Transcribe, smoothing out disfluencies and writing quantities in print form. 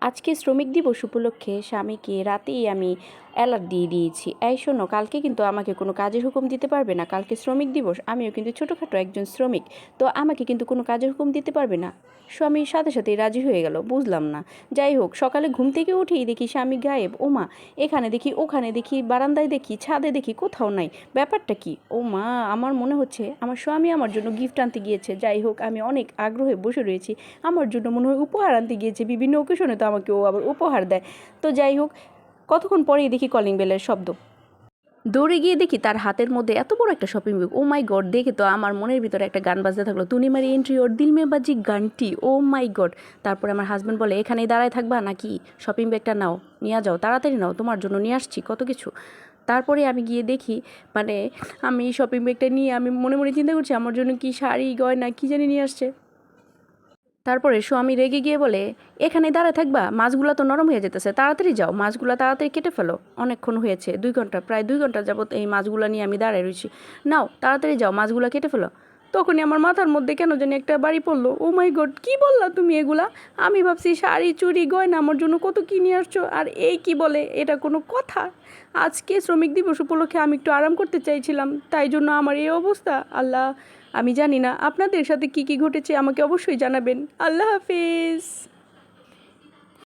আজকে শ্রমিক দিবস উপলক্ষে স্বামীকে রাতেই আমি অ্যালার্ট দিয়ে দিয়েছি, এই শোনো, কালকে কিন্তু আমাকে কোনো কাজের হুকুম দিতে পারবে না। কালকে শ্রমিক দিবস, আমিও কিন্তু ছোটোখাটো একজন শ্রমিক, তো আমাকে কিন্তু কোনো কাজের হুকুম দিতে পারবে না। স্বামীর সাথে সাথেই রাজি হয়ে গেল, বুঝলাম না। যাই হোক, সকালে ঘুম থেকে উঠেই দেখি স্বামী গায়েব। ওমা, এখানে দেখি, ওখানে দেখি, বারান্দায় দেখি, ছাদে দেখি, কোথাও নাই। ব্যাপারটা কি? ও মা, আমার মনে হচ্ছে আমার স্বামী আমার জন্য গিফট আনতে গিয়েছে। যাই হোক, আমি অনেক আগ্রহে বসে রয়েছি, আমার জন্য মনে হয় উপহার আনতে গিয়েছে। বিভিন্ন অকেশনে তো আমাকে ও আবার উপহার দেয়। তো যাই হোক, কতক্ষণ পরেই দেখি কলিং বেলের শব্দ। দৌড়ে গিয়ে দেখি তার হাতের মধ্যে এত বড় একটা শপিং ব্যাগ। ও মাই গড, দেখে তো আমার মনের ভিতরে একটা গান বাজতে থাকলো, তুনি মারি এন্ট্রি ওর দিল মে বাজি গানটি। ও মাই গড। তারপরে আমার হাজব্যান্ড বলে, এখানেই দাঁড়ায় থাকবা নাকি? শপিং ব্যাগটা নাও, নিয়ে যাও, তাড়াতাড়ি নাও, তোমার জন্য নিয়ে আসছি কত কিছু। তারপরে আমি গিয়ে দেখি, মানে আমি শপিং ব্যাগটা নিয়ে আমি মনে মনে চিন্তা করছি আমার জন্য কি শাড়ি গয়না কি জানি নিয়ে আসছে। তারপরে স্বামী রেগে গিয়ে বলে, এখানে দাঁড়ায় থাকবা? মাছগুলো তো নরম হয়ে যেতেছে, তাড়াতাড়ি যাও, মাছগুলো তাড়াতাড়ি কেটে ফেলো, অনেকক্ষণ হয়েছে, 2 ঘন্টা, প্রায় 2 ঘন্টা যাবত এই মাছগুলো নিয়ে আমি দাঁড়ায় রয়েছি, নাও তাড়াতাড়ি যাও, মাছগুলো কেটে ফেলো। তখনই আমার মাথার মধ্যে কেন জানি একটা বাড়ি পড়লো। ও মাই গড, কী বললা তুমি এগুলা? আমি ভাবছি শাড়ি চুড়ি গয়না আমার জন্য কত কী নিয়ে আসছো, আর এই কি বলে, এটা কোনো কথা? আজকে শ্রমিক দিবস উপলক্ষে আমি একটু আরাম করতে চাইছিলাম, তাই জন্য আমার এই অবস্থা। আল্লাহ, আমি জানি না আপনাদের সাথে কি কি ঘটেছে, আমাকে অবশ্যই জানাবেন। আল্লাহ হাফিজ।